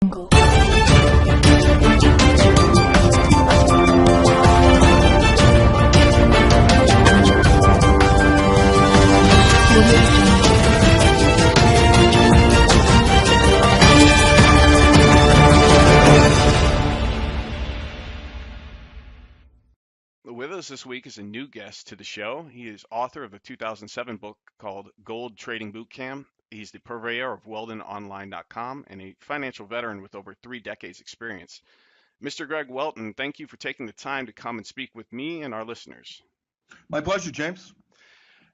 Jungle. With us this week is a new guest to the show. He is author of a 2007 book called Gold Trading Boot Camp. He's the purveyor of WeldonOnline.com and a financial veteran with over 3 decades experience. Mr. Greg Welton, thank you for taking the time to come and speak with me and our listeners. My pleasure, James.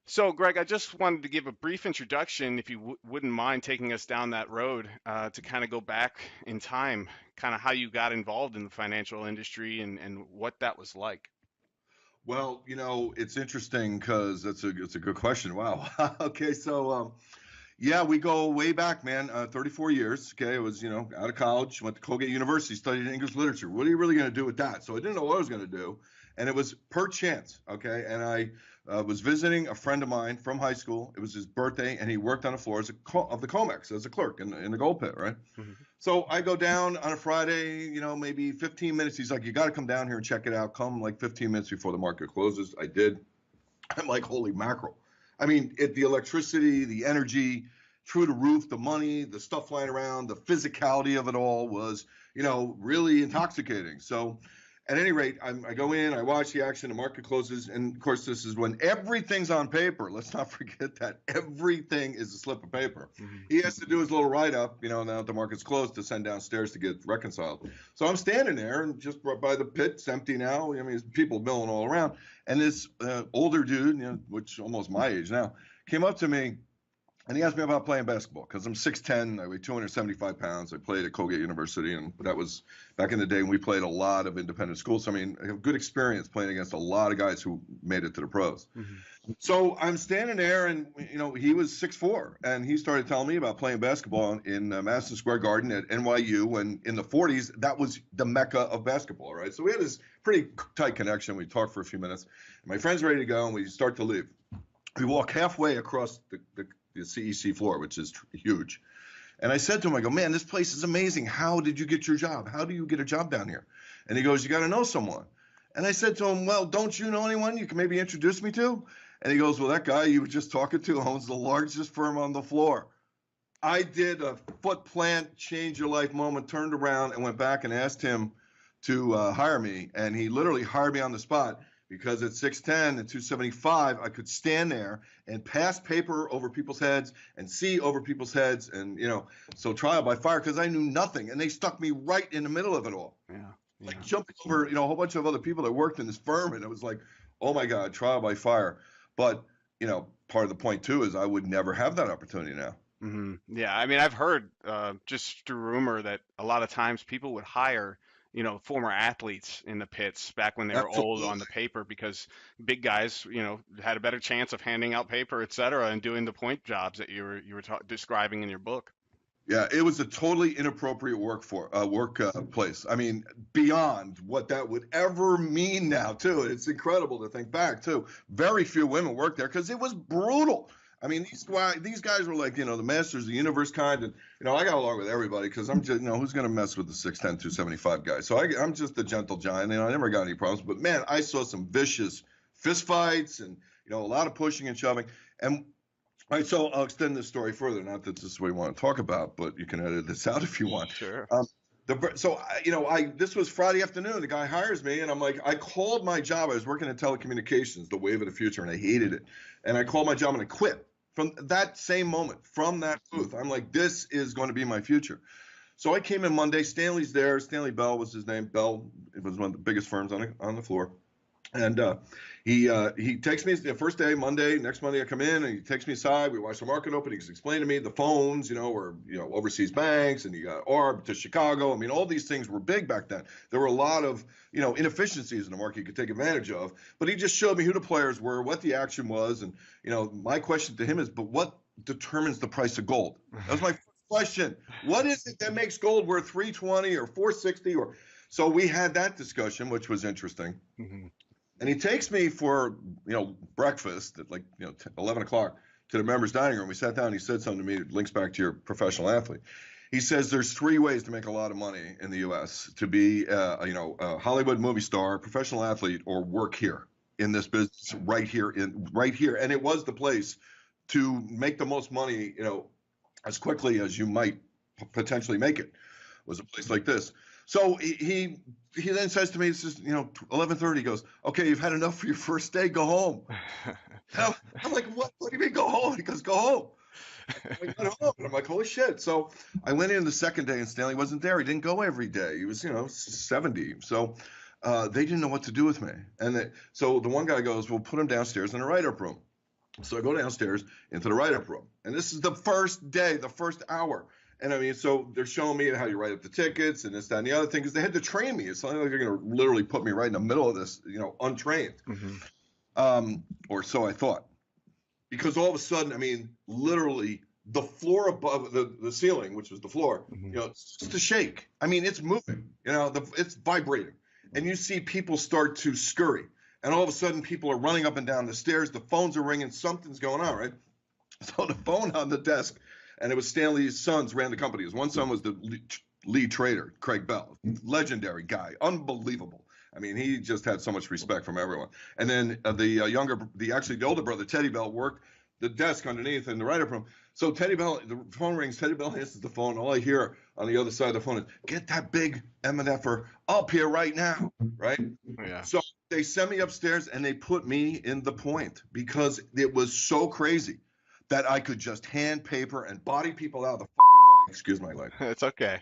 So, Greg, I just wanted to give a brief introduction, if you wouldn't mind taking us down that road to kind of go back in time, kind of how you got involved in the financial industry and what that was like. Well, it's interesting because it's a good question. Wow. Okay, so yeah, we go way back, man. 34 years. Okay, I was out of college, went to Colgate University, studied English literature. What are you really going to do with that? So I didn't know what I was going to do, and it was per chance. Okay, and I was visiting a friend of mine from high school. It was his birthday, and he worked on the floor of the Comex as a clerk in the gold pit, right? Mhm. So I go down on a Friday, maybe 15 minutes. He's like, you got to come down here and check it out. Come like 15 minutes before the market closes. I did. I'm like, holy mackerel. I mean, the electricity, the energy through the roof, the money, the stuff flying around, the physicality of it all was, really intoxicating. So at any rate, I go in, I watch the action, the market closes, and of course, this is when everything's on paper. Let's not forget that everything is a slip of paper. Mhm. He has to do his little write-up, now that the market's closed, to send downstairs to get reconciled. So I'm standing there, and just by the pit, it's empty now. I mean, there's people milling all around, and this older dude, which almost my age now, came up to me. And he asked me about playing basketball because I'm 6'10", I weigh 275 pounds. I played at Colgate University, and that was back in the day when we played a lot of independent schools. So, I mean, I have good experience playing against a lot of guys who made it to the pros. Mhm. So I'm standing there, and, he was 6'4", and he started telling me about playing basketball in Madison Square Garden at NYU. When in the 40s, that was the mecca of basketball, right? So we had this pretty tight connection. We talked for a few minutes. And my friend's ready to go, and we start to leave. We walk halfway across the CEC floor, which is huge. And I said to him, I go, man, this place is amazing. How did you get your job? How do you get a job down here? And he goes, you got to know someone. And I said to him, well, don't you know anyone you can maybe introduce me to? And he goes, well, that guy you were just talking to owns the largest firm on the floor. I did a foot plant, change your life moment, turned around and went back and asked him to hire me. And he literally hired me on the spot. Because at 6'10" and 275, I could stand there and pass paper over people's heads and see over people's heads. And, so trial by fire, because I knew nothing. And they stuck me right in the middle of it all. Yeah. Like jumping over, a whole bunch of other people that worked in this firm. And it was like, oh, my God, trial by fire. But, part of the point, too, is I would never have that opportunity now. Hmm. Yeah, I mean, I've heard just through rumor that a lot of times people would hire, former athletes in the pits back when they were old Absolutely. on the paper because big guys, had a better chance of handing out paper, et cetera, and doing the point jobs that you were describing in your book. Yeah, it was a totally inappropriate place. I mean, beyond what that would ever mean now, too. It's incredible to think back, too. Very few women worked there because it was brutal. I mean, these guys were like, the masters of the universe kind. And, I got along with everybody because I'm just, who's going to mess with the 6'10", 275 guy? So I'm just a gentle giant. I never got any problems. But, man, I saw some vicious fist fights and, a lot of pushing and shoving. And all right, so I'll extend this story further. Not that this is what we want to talk about, but you can edit this out if you want. Sure. This was Friday afternoon. The guy hires me, and I'm like, I called my job. I was working in telecommunications, the wave of the future, and I hated it. And I called my job and I quit from that same moment, from that booth. I'm like, this is going to be my future. So I came in Monday. Stanley's there. Stanley Bell was his name. Bell, it was one of the biggest firms on the floor. And he takes me the first day, Monday. Next Monday, I come in and he takes me aside. We watch the market open. He's explaining to me the phones, were overseas banks, and you got ARB to Chicago. I mean, all these things were big back then. There were a lot of inefficiencies in the market you could take advantage of. But he just showed me who the players were, what the action was, and my question to him is, but what determines the price of gold? That was my first question. What is it that makes gold worth 320 or 460 or? So we had that discussion, which was interesting. Hmm. And he takes me for, breakfast at 11 o'clock to the members' dining room. We sat down and he said something to me that links back to your professional athlete. He says there's 3 ways to make a lot of money in the U.S. to be, a Hollywood movie star, professional athlete, or work here in this business right here, and it was the place to make the most money, as quickly as you might potentially make it. Was a place like this. So he then says to me, this is 11:30. He goes, okay, you've had enough for your first day. Go home. I'm like, what? What do you mean go home? He goes, go home. I went home, and I'm like, holy shit. So I went in the second day, and Stanley wasn't there. He didn't go every day. He was, 70. So they didn't know what to do with me. And so the one guy goes, well, put him downstairs in a write-up room. So I go downstairs into the write-up room. And this is the first day, the first hour. And I mean, so they're showing me how you write up the tickets and this, that, and the other thing, because they had to train me. It's not like they're going to literally put me right in the middle of this, untrained. Mm-hmm. Or so I thought. Because all of a sudden, I mean, literally the floor above the ceiling, which was the floor, mm-hmm. It's just a shake. I mean, it's moving, it's vibrating. And you see people start to scurry. And all of a sudden, people are running up and down the stairs. The phones are ringing. Something's going on, right? So the phone on the desk, and it was Stanley's sons ran the company. His one son was the lead trader, Craig Bell, legendary guy, unbelievable. I mean, he just had so much respect from everyone. And then the older brother, Teddy Bell, worked the desk underneath in the write-up room. So Teddy Bell, the phone rings, Teddy Bell answers the phone. All I hear on the other side of the phone is, get that big MNFer up here right now, right? Yeah. So they sent me upstairs, and they put me in the point because it was so crazy that I could just hand paper and body people out of the fucking way. Excuse my language. It's okay.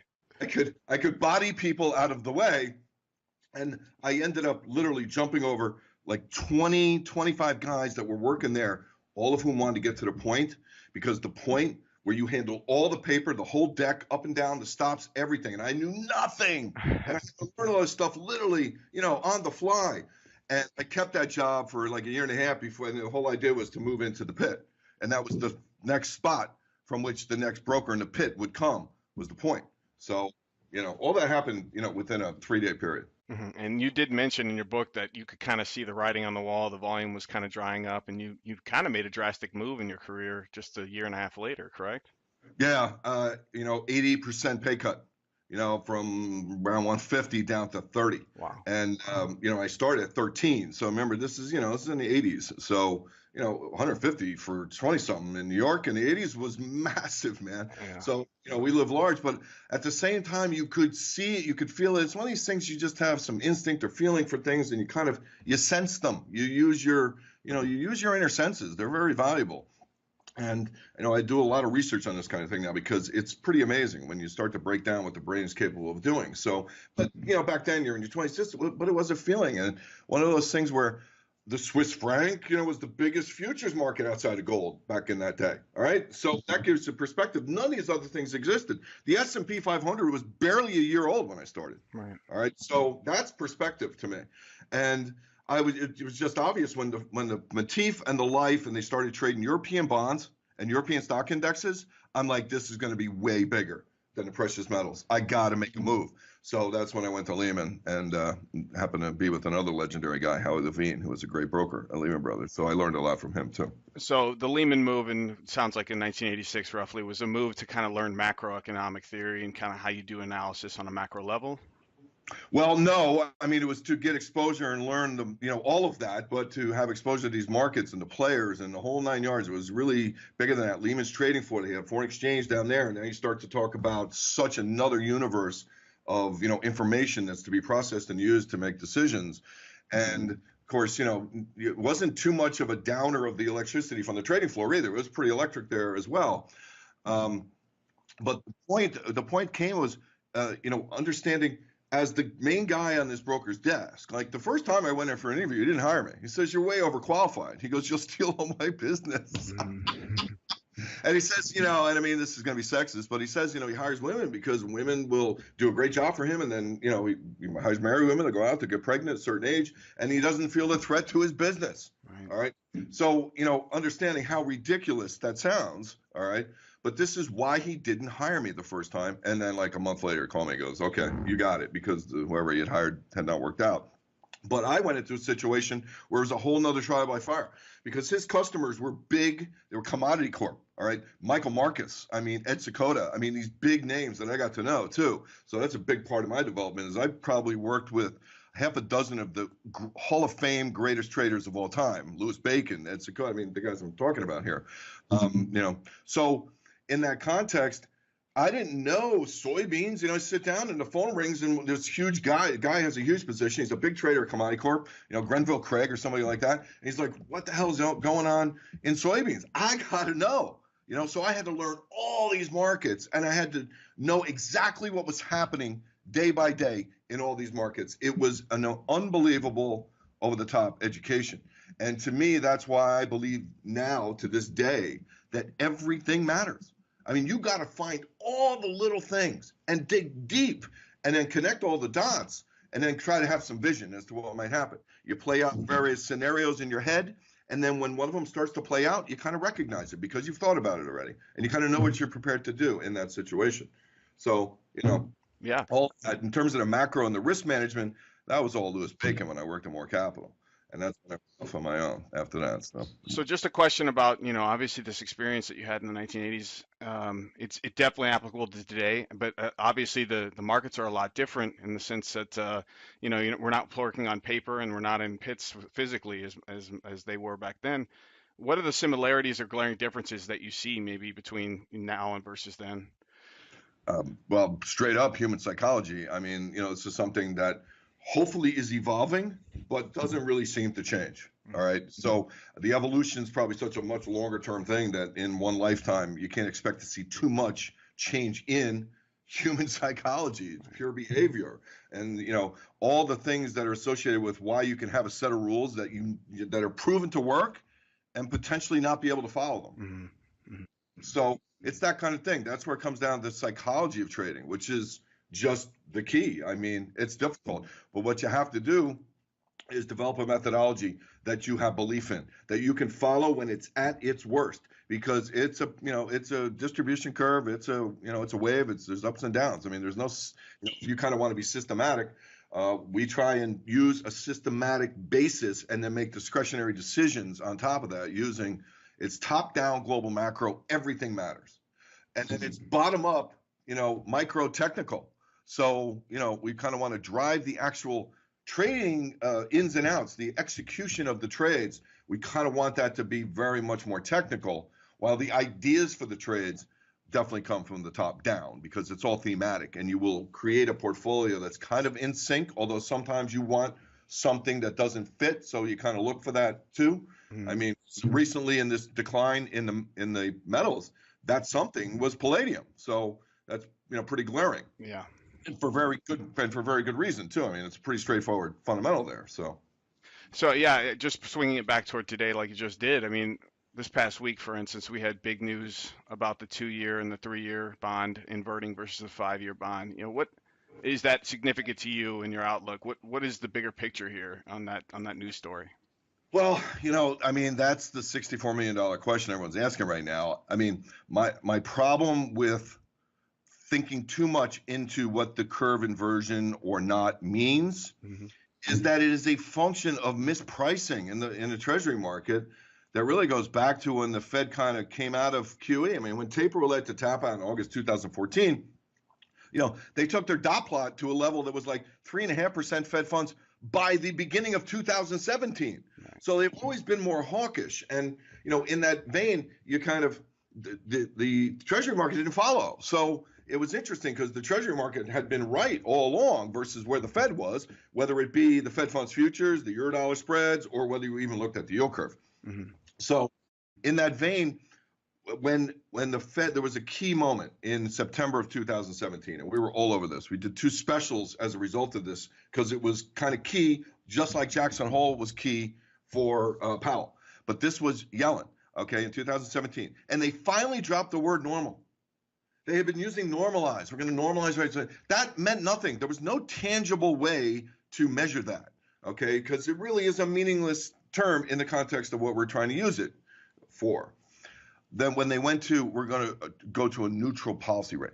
I could body people out of the way. And I ended up literally jumping over like 20, 25 guys that were working there, all of whom wanted to get to the point, because the point where you handle all the paper, the whole deck, up and down, the stops, everything. And I knew nothing. And I learned all this stuff literally, on the fly. And I kept that job for like a year and a half before, and the whole idea was to move into the pit. And that was the next spot from which the next broker in the pit would come, was the point. So, all that happened, within a 3-day period. Mm-hmm. And you did mention in your book that you could kind of see the writing on the wall, the volume was kind of drying up, and you kind of made a drastic move in your career just a year and a half later, correct? Yeah, 80% pay cut, from around 150 down to 30. Wow. And, I started at 13. So remember, this is in the 80s. So, 150 for 20 something in New York in the 80s was massive, man. Yeah. So, we live large, but at the same time, you could see it, you could feel it. It's one of these things, you just have some instinct or feeling for things, and you sense them. You use your inner senses. They're very valuable. And, I do a lot of research on this kind of thing now, because it's pretty amazing when you start to break down what the brain is capable of doing. So, but, back then you're in your 20s, but it was a feeling. And one of those things where the Swiss franc, was the biggest futures market outside of gold back in that day. All right. So that gives you perspective. None of these other things existed. The S&P 500 was barely a year old when I started. Right. All right. So that's perspective to me. And it was just obvious when the Matif and the Life, and they started trading European bonds and European stock indexes. I'm like, this is going to be way bigger than the precious metals. I got to make a move. So that's when I went to Lehman, and happened to be with another legendary guy, Howard Levine, who was a great broker at Lehman Brothers. So I learned a lot from him too. So the Lehman move, and sounds like in 1986 roughly, was a move to kind of learn macroeconomic theory and kind of how you do analysis on a macro level. Well, no, I mean, it was to get exposure and learn all of that, but to have exposure to these markets and the players and the whole 9 yards. It was really bigger than that. Lehman's trading floor, they have foreign exchange down there, and now you start to talk about such another universe of information that's to be processed and used to make decisions. And of course, it wasn't too much of a downer of the electricity from the trading floor either. It was pretty electric there as well. But the point came was understanding, as the main guy on this broker's desk. Like the first time I went in for an interview, he didn't hire me. He says, you're way overqualified. He goes, you'll steal all my business. And he says, and I mean, this is going to be sexist, but he says, he hires women because women will do a great job for him. And then, he hires married women to go out to get pregnant at a certain age, and he doesn't feel the threat to his business. Right. All right. So, understanding how ridiculous that sounds. All right. But this is why he didn't hire me the first time. And then like a month later, he called me and goes, okay, you got it, because whoever he had hired had not worked out. But I went into a situation where it was a whole nother trial by fire because his customers were big. They were Commodity Corp. All right. Michael Marcus. I mean, Ed Secoda. I mean, these big names that I got to know too. So that's a big part of my development is I probably worked with half a dozen of the Hall of Fame greatest traders of all time. Louis Bacon, Ed Secoda. I mean, the guys I'm talking about here. So in that context, I didn't know soybeans. I sit down and the phone rings and this huge guy. The guy has a huge position. He's a big trader at Commodity Corp. Grenville Craig or somebody like that. And he's like, "What the hell is going on in soybeans? I got to know." So I had to learn all these markets, and I had to know exactly what was happening day by day in all these markets. It was an unbelievable, over-the-top education. And to me, that's why I believe now to this day that everything matters. I mean, you got to find all the little things and dig deep and then connect all the dots and then try to have some vision as to what might happen. You play out various scenarios in your head, and then when one of them starts to play out, you kind of recognize it because you've thought about it already and you kind of know what you're prepared to do in that situation. So, Yeah. all that, in terms of the macro and the risk management, that was all Louis Bacon when I worked at More Capital. And that's when I went off on my own after that. So just a question about, obviously this experience that you had in the 1980s, it's definitely applicable to today, but obviously the markets are a lot different in the sense that, we're not working on paper and we're not in pits physically as they were back then. What are the similarities or glaring differences that you see maybe between now and versus then? Well, straight up human psychology. I mean, this is something that hopefully is evolving, but doesn't really seem to change. All right. So the evolution is probably such a much longer term thing that in one lifetime, you can't expect to see too much change in human psychology, pure behavior. And, all the things that are associated with why you can have a set of rules that are proven to work and potentially not be able to follow them. Mm-hmm. So it's that kind of thing. That's where it comes down to the psychology of trading, which is just the key. I mean, it's difficult, but what you have to do is develop a methodology that you have belief in, that you can follow when it's at its worst, because it's a distribution curve. It's a wave. There's ups and downs. I mean, there's no, you kind of want to be systematic. We try and use a systematic basis and then make discretionary decisions on top of that using it's top down global macro, everything matters. And then it's bottom up, micro technical. So, we kind of want to drive the actual trading ins and outs, the execution of the trades. We kind of want that to be very much more technical, while the ideas for the trades definitely come from the top down because it's all thematic and you will create a portfolio that's kind of in sync, although sometimes you want something that doesn't fit. So you kind of look for that too. Mm-hmm. I mean, recently in this decline in the metals, that something was palladium. So that's, pretty glaring. Yeah. And for very good reason too. I mean, it's a pretty straightforward fundamental there. So yeah, just swinging it back toward today, like you just did. I mean, this past week, for instance, we had big news about the 2-year and the 3-year bond inverting versus the 5-year bond. What is that significant to you in your outlook? What is the bigger picture here on that news story? Well, I mean, that's the $64 million question everyone's asking right now. I mean, my problem with thinking too much into what the curve inversion or not means mm-hmm. is that it is a function of mispricing in the treasury market that really goes back to when the Fed kind of came out of QE. I mean, when taper was led to tap out in August 2014, they took their dot plot to a level that was like 3.5% Fed funds by the beginning of 2017. Right. So they've always been more hawkish. And, in that vein, you kind of, the treasury market didn't follow. So it was interesting because the treasury market had been right all along versus where the Fed was, whether it be the Fed funds futures, the Eurodollar spreads, or whether you even looked at the yield curve. Mm-hmm. So in that vein, when the Fed, there was a key moment in September of 2017, and we were all over this. We did 2 specials as a result of this because it was kind of key, just like Jackson Hole was key for Powell. But this was Yellen, okay, in 2017. And they finally dropped the word normal. They had been using normalize. We're going to normalize rates. That meant nothing. There was no tangible way to measure that, okay, because it really is a meaningless term in the context of what we're trying to use it for. Then when they went to, we're going to go to a neutral policy rate.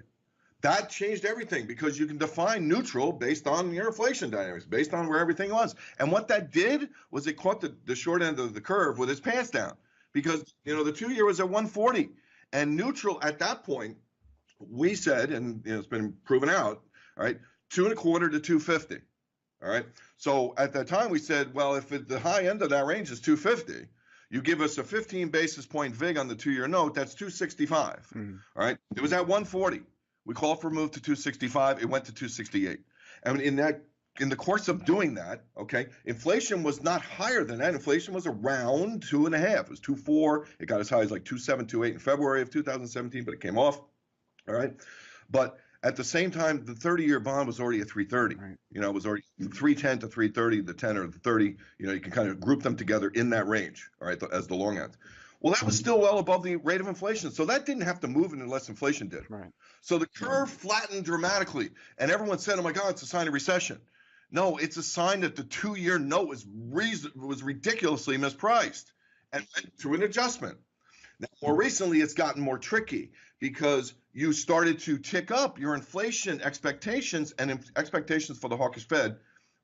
That changed everything because you can define neutral based on your inflation dynamics, based on where everything was. And what that did was it caught the short end of the curve with its pants down because, the 2-year was at 140 and neutral at that point, we said, and it's been proven out, all right, 2.25 to 250. All right. So at that time we said, well, if the high end of that range is 250, you give us a 15 basis point VIG on the 2-year note, that's 265. All right. It was at 140. We called for a move to 265. It went to 268. And in the course of doing that, okay, inflation was not higher than that. Inflation was around 2.5. It was 2.4. It got as high as like 2.7, 2.8 in February of 2017, but it came off. All right. But at the same time, the 30-year bond was already at 330. Right. It was already 310 to 330, the 10 or the 30. You can kind of group them together in that range, all right, as the long end. Well, that was still well above the rate of inflation. So that didn't have to move unless inflation did. Right. So the curve flattened dramatically. And everyone said, oh, my God, it's a sign of recession. No, it's a sign that the 2-year note was ridiculously mispriced and went through an adjustment. Now, more recently, it's gotten more tricky because you started to tick up your inflation expectations and expectations for the hawkish Fed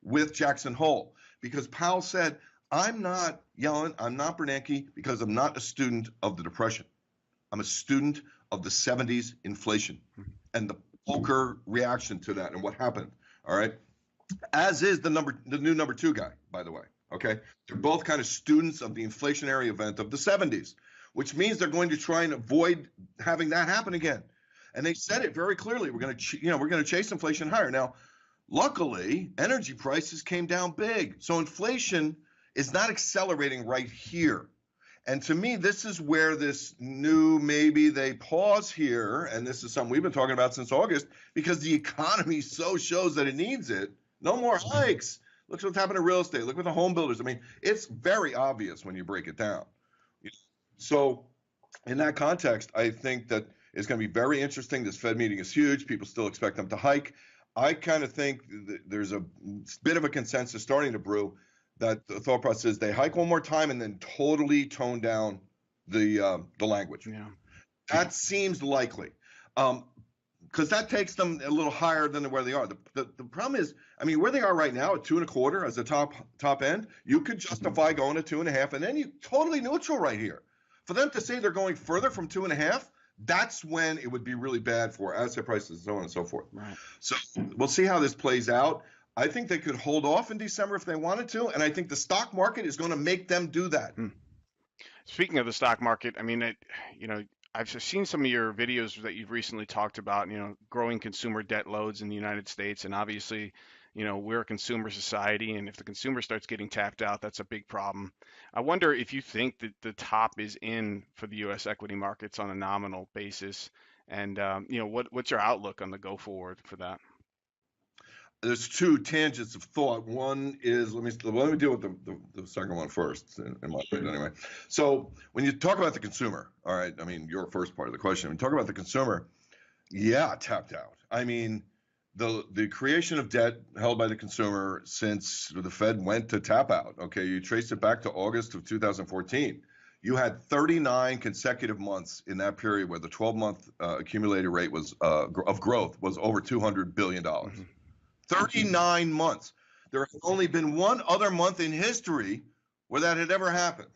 with Jackson Hole because Powell said, I'm not Yellen, I'm not Bernanke because I'm not a student of the Depression. I'm a student of the 70s inflation and the poker reaction to that and what happened, all right? As is the new number 2 guy, by the way, okay? They're both kind of students of the inflationary event of the 70s, which means they're going to try and avoid having that happen again. And they said it very clearly. We're going to chase inflation higher. Now, luckily, energy prices came down big. So inflation is not accelerating right here. And to me, this is where this new, maybe they pause here, and this is something we've been talking about since August, because the economy so shows that it needs it. No more hikes. Look what's happened to real estate. Look at the home builders. I mean, it's very obvious when you break it down. So in that context, I think that it's going to be very interesting. This Fed meeting is huge. People still expect them to hike. I kind of think there's a bit of a consensus starting to brew that the thought process is they hike one more time and then totally tone down the language. Yeah. That seems likely because that takes them a little higher than where they are. The problem is, I mean, where they are right now at 2.25 as the top end, you could justify going to 2.5, and then you totally neutral right here. For them to say they're going further from 2.5, that's when it would be really bad for asset prices and so on and so forth. Right. So we'll see how this plays out. I think they could hold off in December if they wanted to, and I think the stock market is going to make them do that. Speaking of the stock market, I mean, I've seen some of your videos that you've recently talked about, growing consumer debt loads in the United States, and obviously, we're a consumer society, and if the consumer starts getting tapped out, that's a big problem. I wonder if you think that the top is in for the U.S. equity markets on a nominal basis, and what's your outlook on the go forward for that? There's 2 tangents of thought. One is, let me deal with the second one first, in my opinion, anyway. So when you talk about the consumer, all right, I mean, your first part of the question, when you talk about the consumer, yeah, tapped out. I mean, the creation of debt held by the consumer since the Fed went to tap out, okay, you trace it back to August of 2014. You had 39 consecutive months in that period where the 12-month accumulated rate was of growth was over $200 billion. 39 months. There has only been one other month in history where that had ever happened.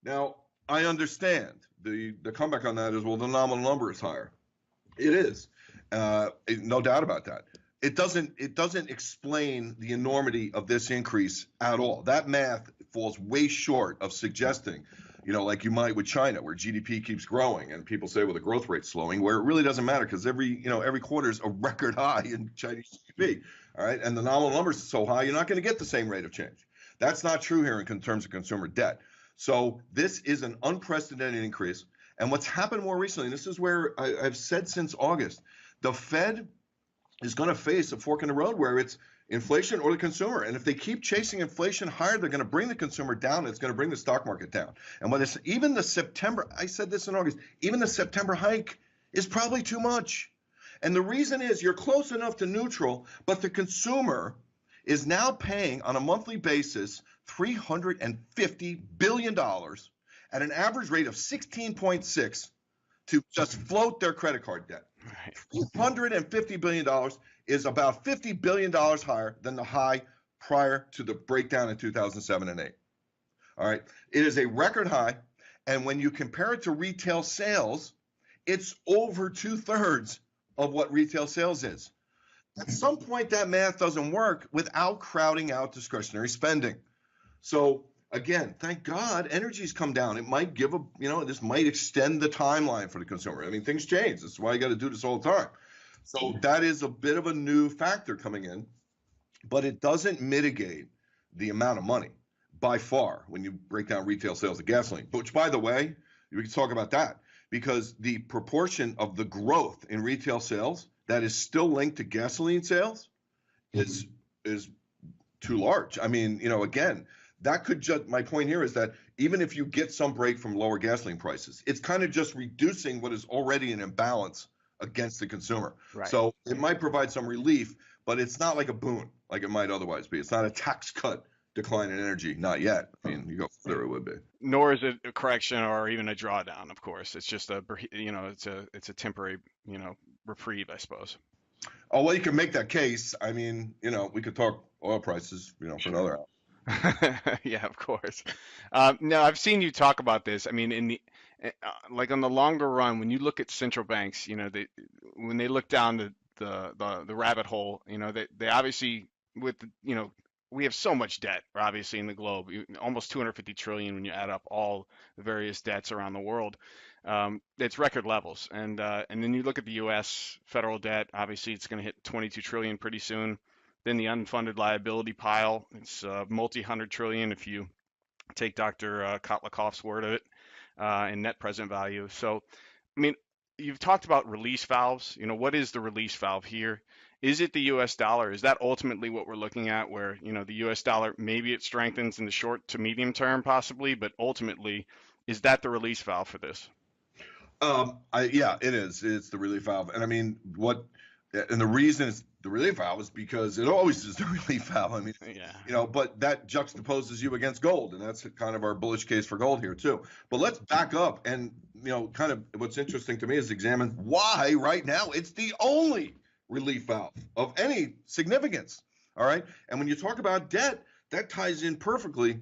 Now, I understand the comeback on that is, well, the nominal number is higher. It is, no doubt about that. It doesn't explain the enormity of this increase at all. That math falls way short of suggesting, like you might with China, where GDP keeps growing and people say, well, the growth rate's slowing, where it really doesn't matter because every quarter is a record high in Chinese GDP. All right. And the nominal numbers are so high, you're not going to get the same rate of change. That's not true here in terms of consumer debt. So this is an unprecedented increase. And what's happened more recently, and this is where I've said since August, the Fed is going to face a fork in the road where it's inflation or the consumer. And if they keep chasing inflation higher, they're going to bring the consumer down. And it's going to bring the stock market down. And when even the September, I said this in August, even the September hike is probably too much. And the reason is you're close enough to neutral, but the consumer is now paying on a monthly basis $350 billion at an average rate of 16.6 to just float their credit card debt. Right. $150 billion is about $50 billion higher than the high prior to the breakdown in 2007 and 8. All right. It is a record high. And when you compare it to retail sales, it's over 2/3 of what retail sales is. At some point, that math doesn't work without crowding out discretionary spending. So again, thank God energy's come down. It might give this might extend the timeline for the consumer. I mean, things change. That's why you got to do this all the time. So that is a bit of a new factor coming in, but it doesn't mitigate the amount of money by far when you break down retail sales of gasoline. Which, by the way, we can talk about that because the proportion of the growth in retail sales that is still linked to gasoline sales is too large. I mean, again, that could just, my point here is that even if you get some break from lower gasoline prices, it's kind of just reducing what is already an imbalance against the consumer. Right. So it might provide some relief, but it's not like a boon like it might otherwise be. It's not a tax cut decline in energy, not yet. I mean, you go further, it would be. Nor is it a correction or even a drawdown, of course. It's just it's a temporary, reprieve, I suppose. Oh, well, you can make that case. I mean, we could talk oil prices, for another hour. Yeah, of course. No, I've seen you talk about this. I mean, like on the longer run, when you look at central banks, when they look down the rabbit hole, they obviously we have so much debt, obviously, in the globe, almost 250 trillion when you add up all the various debts around the world. It's record levels, and then you look at the U.S. federal debt. Obviously, it's going to hit 22 trillion pretty soon. Then the unfunded liability pile, it's multi-hundred trillion if you take Dr. Kotlakoff's word of it, in net present value. So, I mean, you've talked about release valves. What is the release valve here? Is it the U.S. dollar? Is that ultimately what we're looking at, where the U.S. dollar, maybe it strengthens in the short to medium term, possibly, but ultimately, is that the release valve for this? Yeah, it is. It's the relief valve, and I mean, and the reason it's the relief valve is because it always is the relief valve. I mean, yeah. But that juxtaposes you against gold, and that's kind of our bullish case for gold here too. But let's back up, and kind of what's interesting to me is examine why right now it's the only relief valve of any significance. All right, and when you talk about debt, that ties in perfectly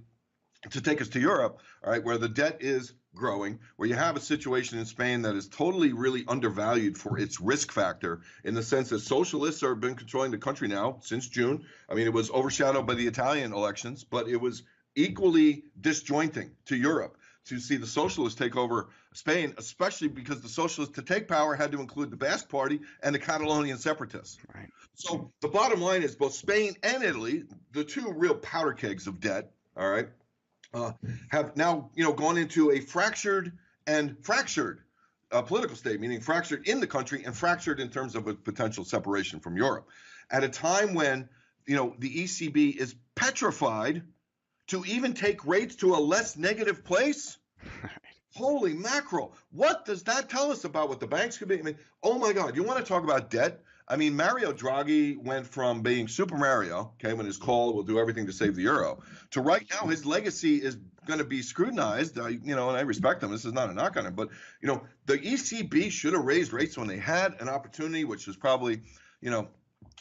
to take us to Europe, all right, where the debt is growing, where you have a situation in Spain that is totally really undervalued for its risk factor, in the sense that socialists have been controlling the country now since June. I mean, it was overshadowed by the Italian elections, but it was equally disjointing to Europe to see the socialists take over Spain, especially because the socialists, to take power, had to include the Basque Party and the Catalonian separatists. Right. So the bottom line is both Spain and Italy, the two real powder kegs of debt, all right, have now gone into a fractured political state, meaning fractured in the country and fractured in terms of a potential separation from Europe, at a time when the ECB is petrified to even take rates to a less negative place. Holy mackerel! What does that tell us about what the banks could be? I mean, oh my God! You want to talk about debt? I mean, Mario Draghi went from being Super Mario, okay, when his call will do everything to save the euro, to right now his legacy is going to be scrutinized. And I respect him. This is not a knock on him, but the ECB should have raised rates when they had an opportunity, which was probably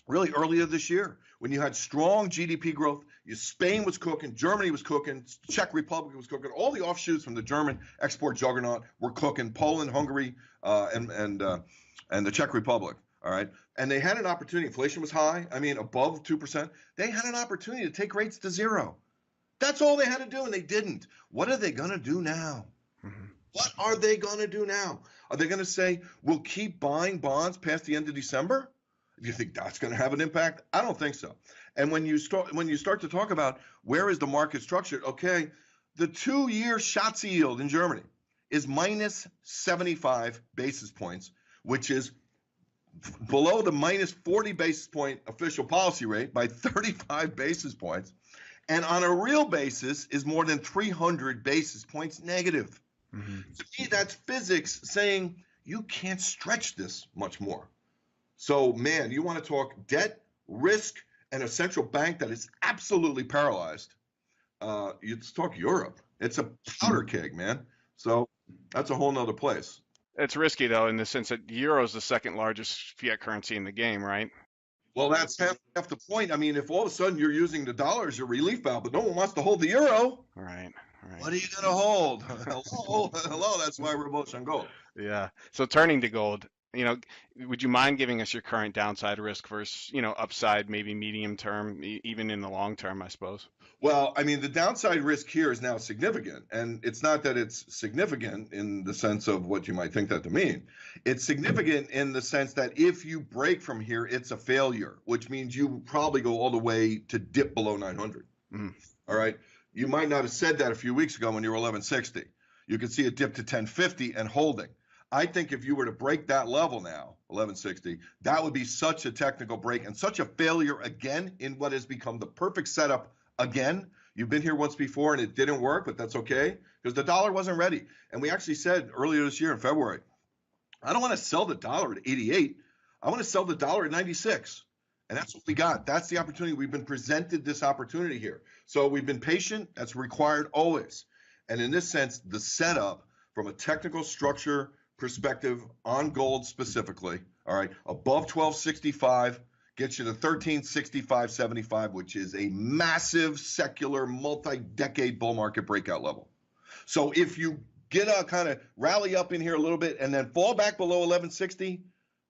really earlier this year, when you had strong GDP growth. Spain was cooking, Germany was cooking, Czech Republic was cooking. All the offshoots from the German export juggernaut were cooking. Poland, Hungary, and the Czech Republic. All right. And they had an opportunity. Inflation was high. I mean, above 2%. They had an opportunity to take rates to zero. That's all they had to do, and they didn't. What are they going to do now? Mm-hmm. What are they going to do now? Are they going to say, we'll keep buying bonds past the end of December? Do you think that's going to have an impact? I don't think so. And when you start to talk about where is the market structured, okay, the 2-year Schatz yield in Germany is minus 75 basis points, which is below the minus 40 basis point official policy rate by 35 basis points, and on a real basis is more than 300 basis points negative. Mm-hmm. To me, that's physics saying you can't stretch this much more. So, man, you want to talk debt, risk, and a central bank that is absolutely paralyzed. Let's talk Europe. It's a powder keg, man. So that's a whole nother place. It's risky though in the sense that the euro is the second largest fiat currency in the game, right? Well, that's half the point. I mean, if all of a sudden you're using the dollar as your relief valve, but no one wants to hold the euro, Right, what right. are you going to hold? Hello. That's why we're bullish on gold. Yeah. So turning to gold, would you mind giving us your current downside risk versus, upside, maybe medium term, even in the long term, I suppose? Well, I mean, the downside risk here is now significant. And it's not that it's significant in the sense of what you might think that to mean. It's significant in the sense that if you break from here, it's a failure, which means you probably go all the way to dip below 900. Mhm. All right. You might not have said that a few weeks ago when you were 1160. You could see it dip to 1050 and holding. I think if you were to break that level now, 1160, that would be such a technical break and such a failure again in what has become the perfect setup again. You've been here once before and it didn't work, but that's okay because the dollar wasn't ready. And we actually said earlier this year in February, I don't want to sell the dollar at 88. I want to sell the dollar at 96. And that's what we got. That's the opportunity. We've been presented this opportunity here. So we've been patient. That's required always. And in this sense, the setup from a technical structure perspective on gold specifically, all right, above 1265 gets you to 1365.75, which is a massive secular multi-decade bull market breakout level. So if you get a kind of rally up in here a little bit and then fall back below 1160,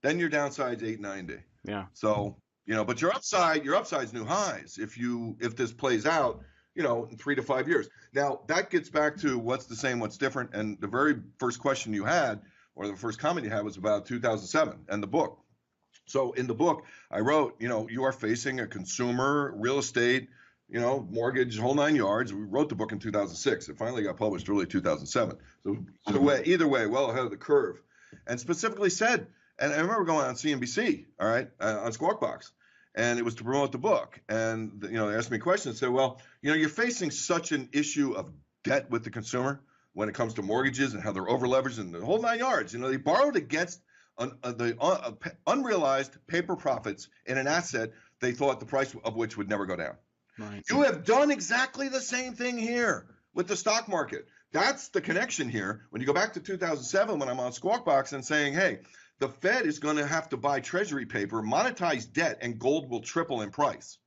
then your downside's 890. Yeah. So, but your upside's new highs if this plays out, in 3 to 5 years. Now, that gets back to what's the same, what's different. And the very first question you had, or the first comment you had, was about 2007 and the book. So in the book, I wrote, you are facing a consumer, real estate, mortgage, whole nine yards. We wrote the book in 2006. It finally got published early 2007. So either way, well ahead of the curve. And specifically said, and I remember going on CNBC, all right, on Squawk Box, and it was to promote the book. And, they asked me questions and said, well, you're facing such an issue of debt with the consumer when it comes to mortgages and how they're over leveraged and the whole nine yards. They borrowed against the unrealized paper profits in an asset they thought the price of which would never go down. Right. You have done exactly the same thing here with the stock market. That's the connection here. When you go back to 2007, when I'm on Squawk Box and saying, hey, the Fed is going to have to buy treasury paper, monetize debt, and gold will triple in price.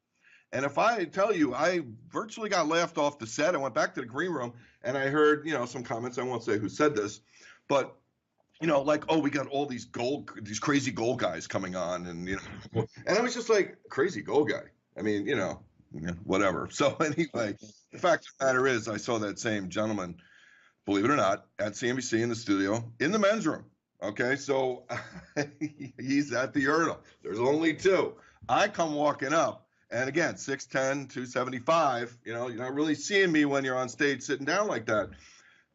And if I tell you, I virtually got laughed off the set. I went back to the green room and I heard, some comments. I won't say who said this, but like, oh, we got all these crazy gold guys coming on, and and I was just like, crazy gold guy. I mean, whatever. So anyway, the fact of the matter is, I saw that same gentleman, believe it or not, at CNBC in the studio in the men's room. Okay, so he's at the urinal. There's only two. I come walking up, and again, 6'10", 275. You're not really seeing me when you're on stage sitting down like that.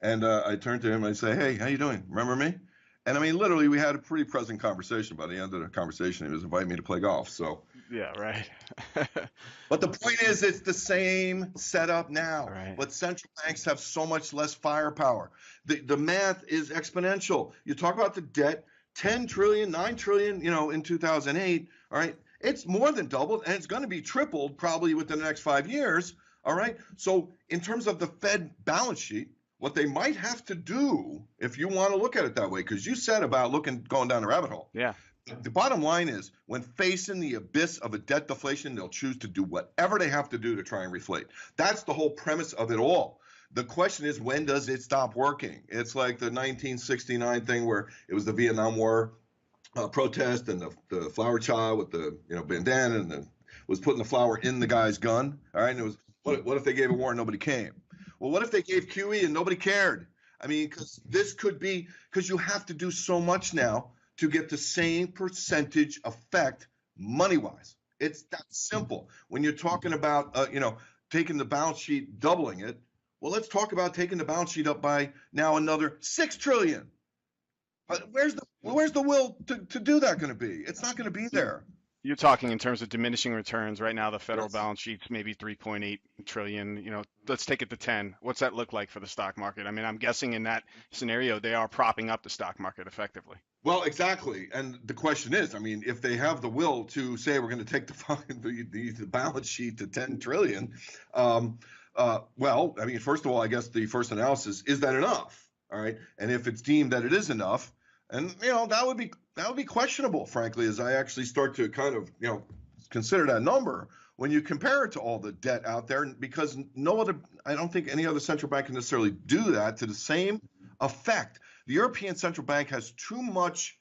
And I turn to him and I say, hey, how you doing? Remember me? And I mean, literally, we had a pretty pleasant conversation. By the end of the conversation, he was inviting me to play golf. So Yeah, right. but the point is, it's the same setup now. Right. But central banks have so much less firepower. The math is exponential. You talk about the debt, 10 trillion, 9 trillion, in 2008. All right. It's more than doubled, and it's going to be tripled probably within the next 5 years. All right. So in terms of the Fed balance sheet, what they might have to do, if you want to look at it that way, because you said about going down the rabbit hole. Yeah. The bottom line is, when facing the abyss of a debt deflation, they'll choose to do whatever they have to do to try and reflate. That's the whole premise of it all. The question is, when does it stop working? It's like the 1969 thing where it was the Vietnam War protest, and the flower child with the bandana and was putting the flower in the guy's gun. All right, and it was, what if they gave a war and nobody came? Well, what if they gave QE and nobody cared? I mean, because you have to do so much now to get the same percentage effect money-wise. It's that simple. When you're talking about, taking the balance sheet, doubling it, well, let's talk about taking the balance sheet up by now another 6 trillion. Where's the will to do that going to be? It's not going to be there. You're talking in terms of diminishing returns. Right now, the federal Yes. balance sheet's maybe 3.8 trillion. Let's take it to 10. What's that look like for the stock market? I mean, I'm guessing in that scenario, they are propping up the stock market effectively. Well, exactly. And the question is, I mean, if they have the will to say we're going to take the balance sheet to 10 trillion, well, I mean, first of all, I guess the first analysis, is that enough? All right. And if it's deemed that it is enough, And that would be questionable, frankly, as I actually start to kind of consider that number when you compare it to all the debt out there, because I don't think any other central bank can necessarily do that to the same effect. The European Central Bank has too much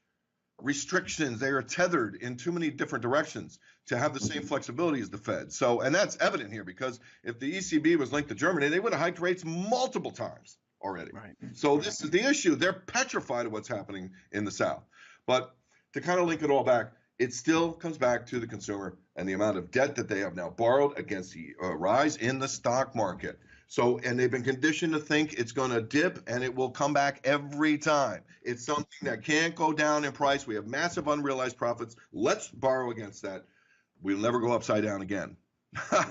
restrictions. They are tethered in too many different directions to have the same flexibility as the Fed. So, and that's evident here, because if the ECB was linked to Germany, they would have hiked rates multiple times already. Right. So this is the issue. They're petrified of what's happening in the South. But to kind of link it all back, it still comes back to the consumer and the amount of debt that they have now borrowed against the rise in the stock market. So, and they've been conditioned to think it's going to dip and it will come back every time. It's something that can't go down in price. We have massive unrealized profits. Let's borrow against that. We'll never go upside down again.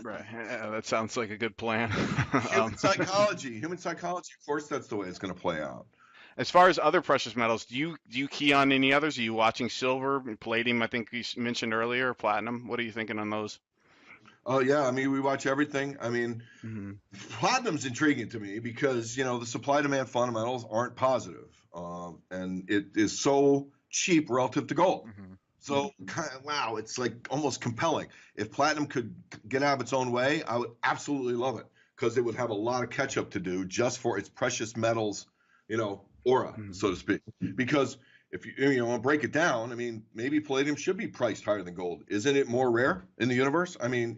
Right. Yeah, that sounds like a good plan. Human psychology, of course, that's the way it's going to play out. As far as other precious metals, do you key on any others? Are you watching silver and palladium? I think you mentioned earlier, platinum. What are you thinking on those? Oh yeah, I mean, we watch everything. I mean, Hmm. platinum's intriguing to me because the supply demand fundamentals aren't positive, and it is so cheap relative to gold. Hmm. So wow, it's like almost compelling. If platinum could get out of its own way, I would absolutely love it, because it would have a lot of catch up to do just for its precious metals, aura, Hmm. so to speak. Because if you want to break it down, I mean, maybe palladium should be priced higher than gold. Isn't it more rare in the universe? I mean,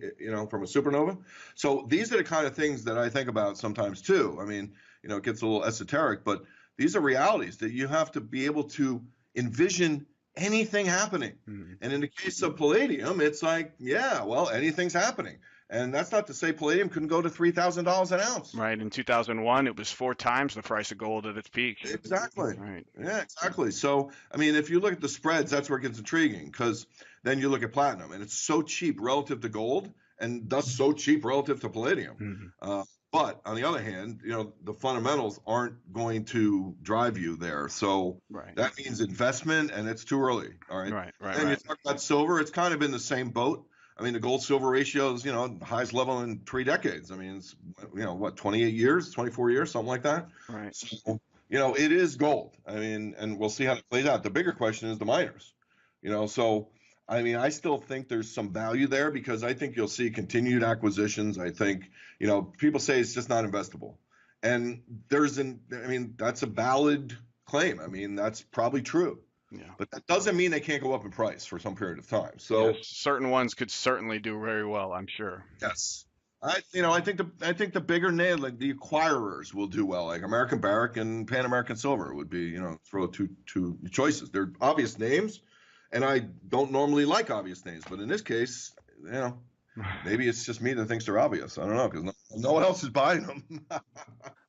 from a supernova. So these are the kind of things that I think about sometimes too. I mean, it gets a little esoteric, but these are realities that you have to be able to envision anything happening. Hmm. And in the case of palladium, it's like, yeah, well, anything's happening. And that's not to say palladium couldn't go to $3,000 an ounce. Right. In 2001, it was 4 times the price of gold at its peak. Exactly. Right. Yeah, exactly. So, I mean, if you look at the spreads, that's where it gets intriguing, because then you look at platinum and it's so cheap relative to gold and thus so cheap relative to palladium. Hmm. But on the other hand, the fundamentals aren't going to drive you there. So Right. that means investment, and it's too early. All right. Right. Right. And you Right. talk about silver, it's kind of in the same boat. I mean, the gold silver ratio is, the highest level in 3 decades. I mean, it's, what, 28 years, 24 years, something like that. Right. So, it is gold. I mean, and we'll see how it plays out. The bigger question is the miners, so, I mean, I still think there's some value there, because I think you'll see continued acquisitions. I think, people say it's just not investable. And I mean, that's a valid claim. I mean, that's probably true. Yeah. But that doesn't mean they can't go up in price for some period of time. So Yes, certain ones could certainly do very well, I'm sure. yes, I think the bigger name, like the acquirers, will do well. Like American Barrick and Pan American Silver would be, throw two choices. They're obvious names, and I don't normally like obvious names, but in this case, maybe it's just me that thinks they're obvious. I don't know, because no one else is buying them.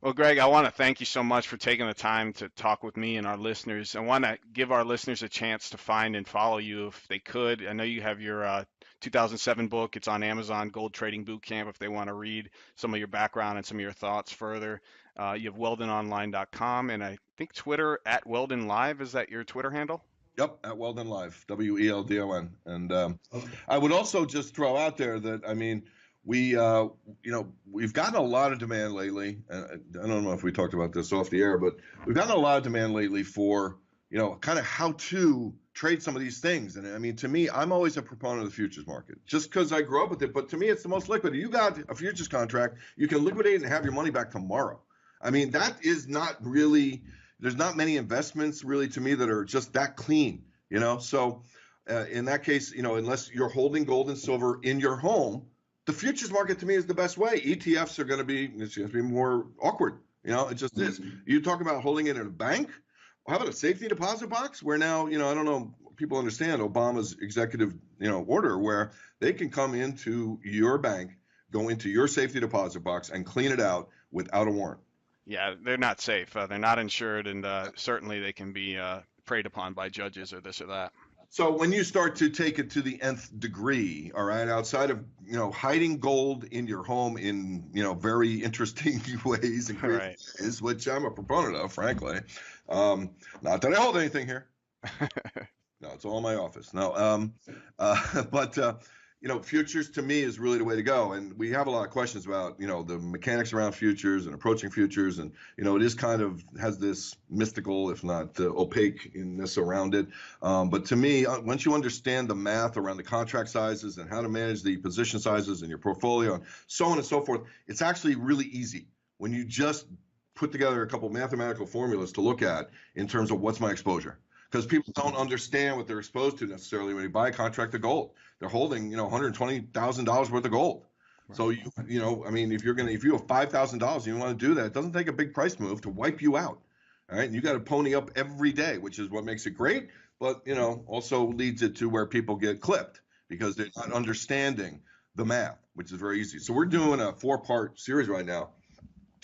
Well, Greg, I want to thank you so much for taking the time to talk with me and our listeners. I want to give our listeners a chance to find and follow you if they could. I know you have your 2007 book. It's on Amazon, Gold Trading Boot Camp, if they want to read some of your background and some of your thoughts further. You have weldononline.com, and I think Twitter at Weldon Live. Is that your Twitter handle? Yep, at Weldon Live, Weldon. And I would also just throw out there that, I mean, we've gotten a lot of demand lately. I don't know if we talked about this off the air, but we've gotten a lot of demand lately for, kind of how to trade some of these things. And I mean, to me, I'm always a proponent of the futures market, just because I grew up with it. But to me, it's the most liquid. You got a futures contract, you can liquidate and have your money back tomorrow. I mean, that is not really, there's not many investments really to me that are just that clean, So in that case, unless you're holding gold and silver in your home, the futures market to me is the best way. ETFs are going to be more awkward. It just is. You talk about holding it in a bank. How about a safety deposit box where now, I don't know, people understand Obama's executive, order where they can come into your bank, go into your safety deposit box and clean it out without a warrant. Yeah, they're not safe. They're not insured, and certainly they can be preyed upon by judges or this or that. So when you start to take it to the nth degree, all right, outside of, hiding gold in your home in, very interesting ways and creative Right. ways, which I'm a proponent of, frankly. Not that I hold anything here. No, it's all in my office. No, but futures to me is really the way to go. And we have a lot of questions about, the mechanics around futures and approaching futures. And, it is kind of has this mystical, if not opaqueness around it. But to me, once you understand the math around the contract sizes and how to manage the position sizes in your portfolio and so on and so forth, it's actually really easy when you just put together a couple mathematical formulas to look at in terms of what's my exposure. Because people don't understand what they're exposed to necessarily when you buy a contract of gold. They're holding, $120,000 worth of gold. Right. So if you have $5,000 and you want to do that, it doesn't take a big price move to wipe you out. All right, and you got to pony up every day, which is what makes it great, but also leads it to where people get clipped because they're not understanding the math, which is very easy. So we're doing a 4-part series right now.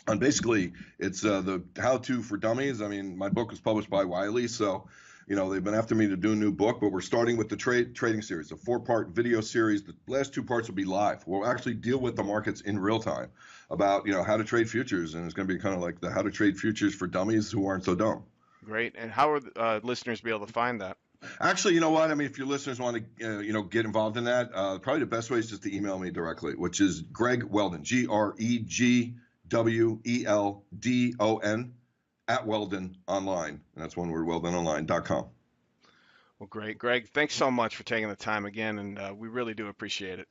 And basically, it's the how-to for dummies. I mean, my book was published by Wiley, so they've been after me to do a new book, but we're starting with the trading series, a 4-part video series. The last 2 parts will be live. We'll actually deal with the markets in real time about how to trade futures, and it's going to be kind of like the how to trade futures for dummies who aren't so dumb. Great. And how are listeners be able to find that? Actually, you know what? I mean, if your listeners want to, get involved in that, probably the best way is just to email me directly, which is Greg Weldon, GregWeldon at Weldon Online. And that's one word, weldononline.com. Well, great. Greg, thanks so much for taking the time again, and we really do appreciate it.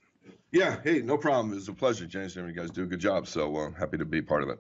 Yeah. Hey, no problem. It was a pleasure, James. You guys do a good job, so happy to be part of it.